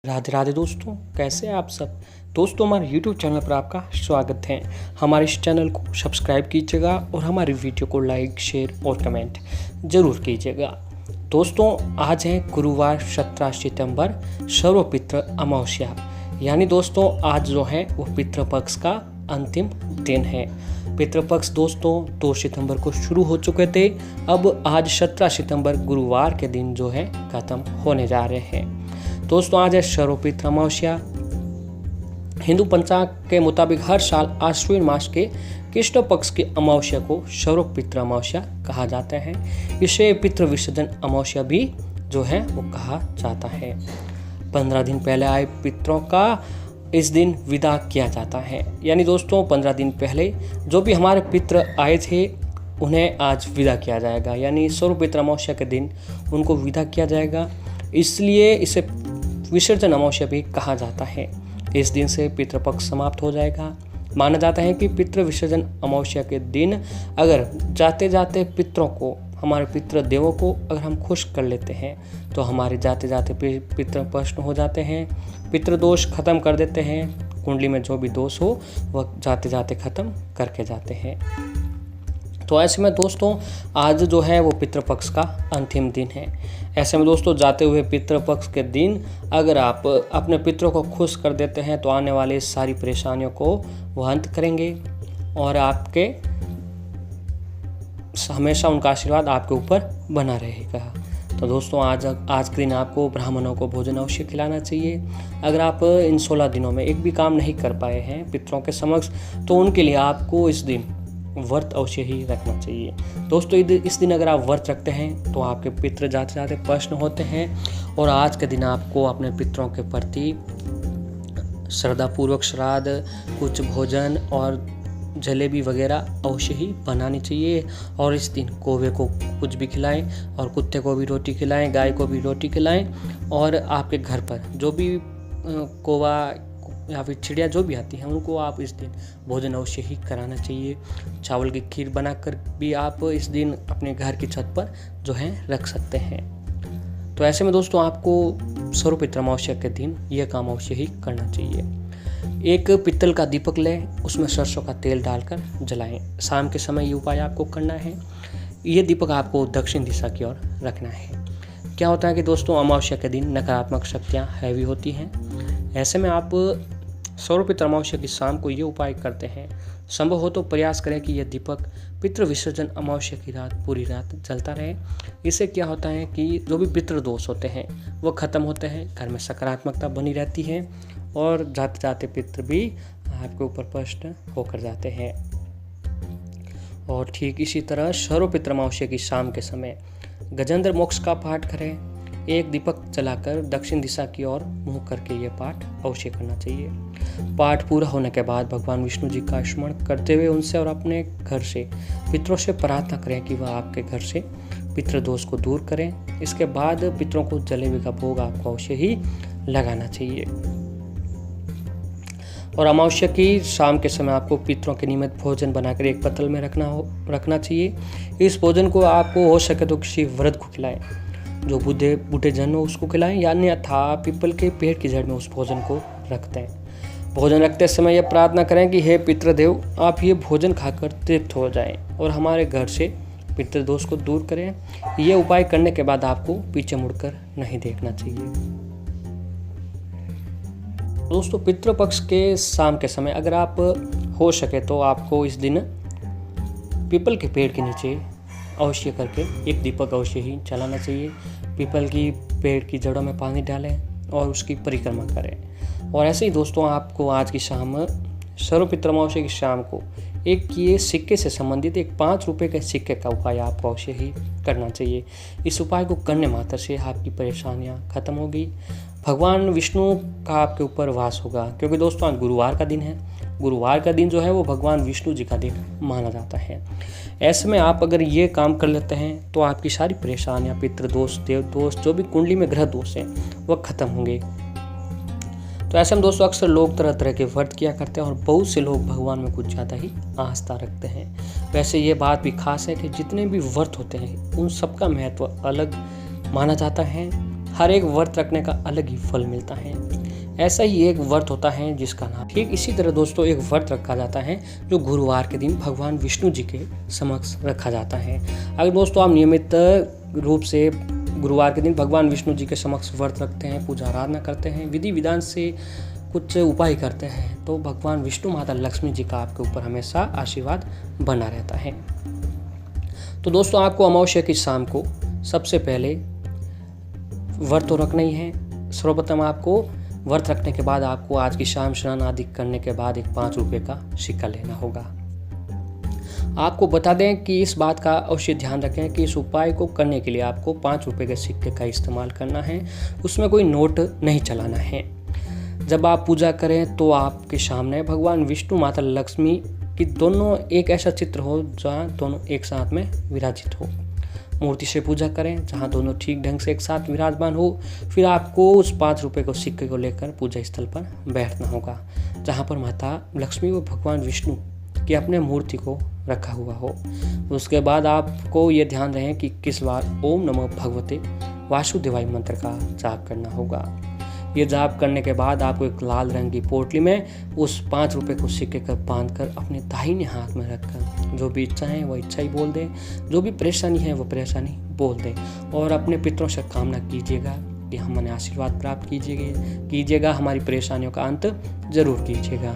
राधे राधे दोस्तों, कैसे हैं आप सब। दोस्तों, हमारे YouTube चैनल पर आपका स्वागत है। हमारे इस चैनल को सब्सक्राइब कीजिएगा और हमारी वीडियो को लाइक, शेयर और कमेंट ज़रूर कीजिएगा। दोस्तों, आज है गुरुवार 17 सितंबर, सर्वपितृ अमावस्या। यानी दोस्तों आज जो है वो पितृपक्ष का अंतिम दिन है। पितृपक्ष दोस्तों 2 सितंबर को शुरू हो चुके थे। अब आज 17 सितंबर गुरुवार के दिन जो है खत्म होने जा रहे हैं। दोस्तों, आज है सर्वपितृ अमावस्या। हिंदू पंचांग के मुताबिक हर साल आश्विन मास के कृष्ण पक्ष की अमावस्या को सर्वपितृ अमावस्या कहा जाता है। इसे पितृ विसर्जन अमावस्या भी जो है वो कहा जाता है। 15 दिन पहले आए पितरों का इस दिन विदा किया जाता है। यानी दोस्तों 15 दिन पहले जो भी हमारे पितृ आए थे उन्हें आज विदा किया जाएगा। यानी सर्वपितृ अमावस्या के दिन उनको विदा किया जाएगा, इसलिए इसे विसर्जन अमावस्या भी कहा जाता है। इस दिन से पितृपक्ष समाप्त हो जाएगा। माना जाता है कि पितृ विसर्जन अमावस्या के दिन अगर जाते जाते पितरों को, हमारे पितृ देवों को अगर हम खुश कर लेते हैं तो हमारे जाते जाते पितृ प्रश्न हो जाते हैं, पितृ दोष खत्म कर देते हैं। कुंडली में जो भी दोष हो वह जाते जाते खत्म करके जाते हैं। तो ऐसे में दोस्तों आज जो है वो पितृपक्ष का अंतिम दिन है। ऐसे में दोस्तों जाते हुए पितृपक्ष के दिन अगर आप अपने पितरों को खुश कर देते हैं तो आने वाली सारी परेशानियों को वह अंत करेंगे और आपके हमेशा उनका आशीर्वाद आपके ऊपर बना रहेगा। तो दोस्तों आज के दिन आपको ब्राह्मणों को भोजन अवश्य खिलाना चाहिए। अगर आप इन 16 दिनों में एक भी काम नहीं कर पाए हैं पितरों के समक्ष तो उनके लिए आपको इस दिन व्रत अवश्य ही रखना चाहिए। दोस्तों इस दिन अगर आप व्रत रखते हैं तो आपके पितृ जाते जाते प्रसन्न होते हैं और आज के दिन आपको अपने पितरों के प्रति श्रद्धापूर्वक श्राद्ध, कुछ भोजन और जलेबी वगैरह अवश्य ही बनानी चाहिए। और इस दिन कौवे को कुछ भी खिलाएं और कुत्ते को भी रोटी खिलाएं, गाय को भी रोटी खिलाएं। और आपके घर पर जो भी कौवा या फिर चिड़िया जो भी आती हैं उनको आप इस दिन भोजन अवश्य ही कराना चाहिए। चावल की खीर बनाकर भी आप इस दिन अपने घर की छत पर जो है रख सकते हैं। तो ऐसे में दोस्तों आपको सर्वपितृ अमावस्या के दिन यह काम अवश्य ही करना चाहिए। एक पित्तल का दीपक लें, उसमें सरसों का तेल डालकर जलाएं। शाम के समय ये उपाय आपको करना है। ये दीपक आपको दक्षिण दिशा की ओर रखना है। क्या होता है कि दोस्तों अमावस्या के दिन नकारात्मक शक्तियाँ हैवी होती हैं। ऐसे में आप सर्वपितृ अमावस्या की शाम को ये उपाय करते हैं। संभव हो तो प्रयास करें कि यह दीपक पितृ विसर्जन अमावस्या की रात पूरी रात जलता रहे। इससे क्या होता है कि जो भी पितृ दोष होते हैं वो खत्म होते हैं, घर में सकारात्मकता बनी रहती है और जाते जाते पितृ भी आपके ऊपर प्रसन्न होकर जाते हैं। और ठीक इसी तरह सर्वपितृ अमावस्या की शाम के समय गजेंद्र मोक्ष का पाठ करें। एक दीपक जलाकर दक्षिण दिशा की ओर मुंह करके ये पाठ अवश्य करना चाहिए। पाठ पूरा होने के बाद भगवान विष्णु जी का स्मरण करते हुए उनसे और अपने घर से पितरों से प्रार्थना करें कि वह आपके घर से पितृ दोष को दूर करें। इसके बाद पितरों को जलेबी का भोग आपको अवश्य ही लगाना चाहिए। और अमावस्या की शाम के समय आपको पितरों के निमित्त भोजन बनाकर एक पत्तल में रखना चाहिए। इस भोजन को आपको हो सके तो किसी वृद्ध को खिलाएं, जो बूढ़े जन हो उसको खिलाएं, या अन्यथा पीपल के पेड़ की जड़ में उस भोजन को रखते हैं। भोजन रखते समय यह प्रार्थना करें कि हे पितृदेव, आप ये भोजन खाकर तृप्त हो जाएं और हमारे घर से पितृ दोष को दूर करें। ये उपाय करने के बाद आपको पीछे मुड़कर नहीं देखना चाहिए। दोस्तों पितृपक्ष के शाम के समय अगर आप हो सके तो आपको इस दिन पीपल के पेड़ के नीचे अवश्य करके एक दीपक अवश्य ही जलाना चाहिए। पीपल की पेड़ की जड़ों में पानी डालें और उसकी परिक्रमा करें। और ऐसे ही दोस्तों आपको आज की शाम सर्वपितृ अमावस्या की शाम को एक ये सिक्के से संबंधित एक 5 रुपये के सिक्के का उपाय आपको अवश्य ही करना चाहिए। इस उपाय को करने मात्र से आपकी परेशानियां खत्म होगी। भगवान विष्णु का आपके ऊपर वास होगा, क्योंकि दोस्तों आज गुरुवार का दिन है। गुरुवार का दिन जो है वो भगवान विष्णु जी का दिन माना जाता है। ऐसे में आप अगर ये काम कर लेते हैं तो आपकी सारी परेशानियां, पितृदोष, देव दोष, जो भी कुंडली में ग्रह दोष हैं वह खत्म होंगे। तो ऐसे में दोस्तों अक्सर लोग तरह तरह के व्रत किया करते हैं और बहुत से लोग भगवान में कुछ ज़्यादा ही आस्था रखते हैं। वैसे ये बात भी खास है कि जितने भी व्रत होते हैं उन सबका महत्व अलग माना जाता है। हर एक व्रत रखने का अलग ही फल मिलता है। ऐसा ही एक व्रत होता है जिसका नाम, ठीक इसी तरह दोस्तों एक व्रत रखा जाता है जो गुरुवार के दिन भगवान विष्णु जी के समक्ष रखा जाता है। अगर दोस्तों आप नियमित रूप से गुरुवार के दिन भगवान विष्णु जी के समक्ष व्रत रखते हैं, पूजा आराधना करते हैं, विधि विधान से कुछ उपाय करते हैं, तो भगवान विष्णु माता लक्ष्मी जी का आपके ऊपर हमेशा आशीर्वाद बना रहता है। तो दोस्तों आपको अमावस्या की शाम को सबसे पहले व्रत तो रखना ही है। सर्वप्रथम आपको व्रत रखने के बाद आपको आज की शाम स्नान आदि करने के बाद एक 5 रुपये का सिक्का लेना होगा। आपको बता दें कि इस बात का अवश्य ध्यान रखें कि इस उपाय को करने के लिए आपको 5 रुपये के सिक्के का इस्तेमाल करना है, उसमें कोई नोट नहीं चलाना है। जब आप पूजा करें तो आपके सामने भगवान विष्णु माता लक्ष्मी की दोनों एक ऐसा चित्र हो जहाँ दोनों एक साथ में विराजित हो। मूर्ति से पूजा करें जहाँ दोनों ठीक ढंग से एक साथ विराजमान हो। फिर आपको उस 5 रुपये को सिक्के को लेकर पूजा स्थल पर बैठना होगा जहाँ पर माता लक्ष्मी व भगवान विष्णु की अपने मूर्ति को रखा हुआ हो। उसके बाद आपको ये ध्यान रहे कि किस बार ओम नमः भगवते वासुदेवाय मंत्र का जाप करना होगा। ये जाप करने के बाद आपको एक लाल रंग की पोटली में उस 5 रुपये को सिक्के कर बांध कर अपने दाहिने हाथ में रखकर जो भी इच्छा है वो इच्छा ही बोल दें, जो भी परेशानी है वो परेशानी बोल दें और अपने पितरों से कामना कीजिएगा कि हमने आशीर्वाद प्राप्त कीजिएगा, हमारी परेशानियों का अंत जरूर कीजिएगा।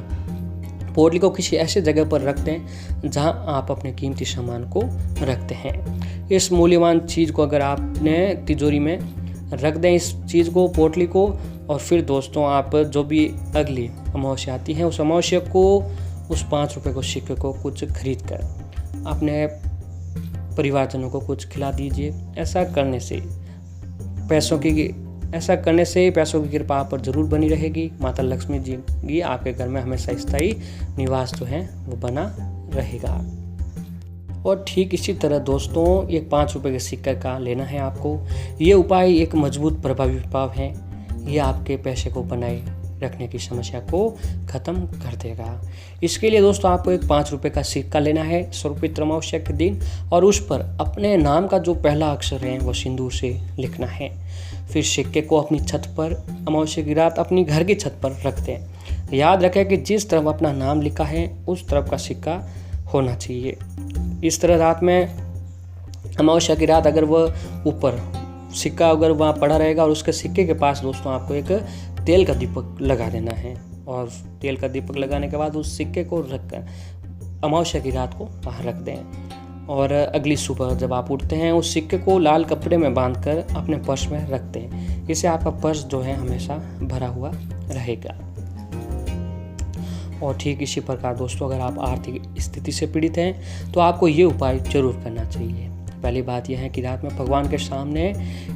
पोटली को किसी ऐसे जगह पर रख दें जहां आप अपने कीमती सामान को रखते हैं। इस मूल्यवान चीज़ को अगर आपने तिजोरी में रख दें, इस चीज़ को, पोटली को, और फिर दोस्तों आप जो भी अगली अमावस्या आती है उस अमावस्या को उस 5 रुपये को सिक्के को कुछ खरीद कर अपने परिवारजनों को कुछ खिला दीजिए। ऐसा करने से पैसों की कृपा आप पर जरूर बनी रहेगी। माता लक्ष्मी जी की आपके घर में हमेशा स्थायी निवास जो है वो बना रहेगा। और ठीक इसी तरह दोस्तों एक 5 रुपये के सिक्के का लेना है आपको। ये उपाय एक मजबूत प्रभावी उपाय है। ये आपके पैसे को बनाए रखने की समस्या को खत्म कर देगा। इसके लिए दोस्तों आपको एक 5 रुपये का सिक्का लेना है सर्वपित्र अमावस्या के दिन और उस पर अपने नाम का जो पहला अक्षर है वो सिंदूर से लिखना है। फिर सिक्के को अपनी छत पर अमावस्या की रात अपनी घर की छत पर रख दें। याद रखें कि जिस तरफ अपना नाम लिखा है उस तरफ का सिक्का होना चाहिए। इस तरह रात में अमावस्या की रात अगर वह ऊपर सिक्का अगर वहाँ पड़ा रहेगा और उसके सिक्के के पास दोस्तों आपको एक तेल का दीपक लगा देना है और तेल का दीपक लगाने के बाद उस सिक्के को रख कर अमावस्या की रात को बाहर रख दें और अगली सुबह जब आप उठते हैं उस सिक्के को लाल कपड़े में बांधकर अपने पर्स में रख दें। इससे आपका पर्स जो है हमेशा भरा हुआ रहेगा। और ठीक इसी प्रकार दोस्तों अगर आप आर्थिक स्थिति से पीड़ित हैं तो आपको ये उपाय जरूर करना चाहिए। पहली बात यह है कि रात में भगवान के सामने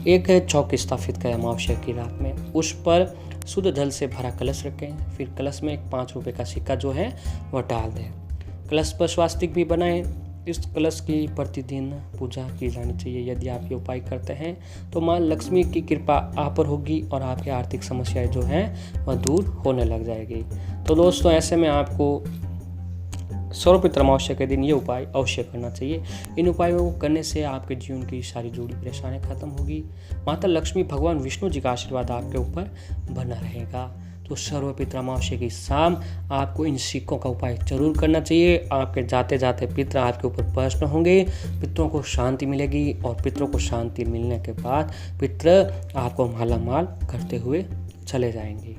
एक चौक स्थापित करें अमावस्या की रात में, उस पर शुद्ध जल से भरा कलश रखें। फिर कलश में एक 5 रुपये का सिक्का जो है वह डाल दें। कलश पर स्वास्तिक भी बनाएं। इस कलश की प्रतिदिन पूजा की जानी चाहिए। यदि आप ये उपाय करते हैं तो माँ लक्ष्मी की कृपा आप पर होगी और आपकी आर्थिक समस्याएं जो हैं वह दूर होने लग जाएगी। तो दोस्तों ऐसे में आपको सर्वपित्र अमावस्या के दिन ये उपाय अवश्य करना चाहिए। इन उपायों को करने से आपके जीवन की सारी जुड़ी परेशानियां खत्म होगी। माता लक्ष्मी भगवान विष्णु जी का आशीर्वाद आपके ऊपर बना रहेगा। तो सर्वपित्र अमावस्या की शाम आपको इन सिक्कों का उपाय जरूर करना चाहिए। आपके जाते जाते पितर आपके ऊपर प्रसन्न होंगे, पितरों को शांति मिलेगी और पितरों को शांति मिलने के बाद पितर आपको माला माल करते हुए चले जाएंगे।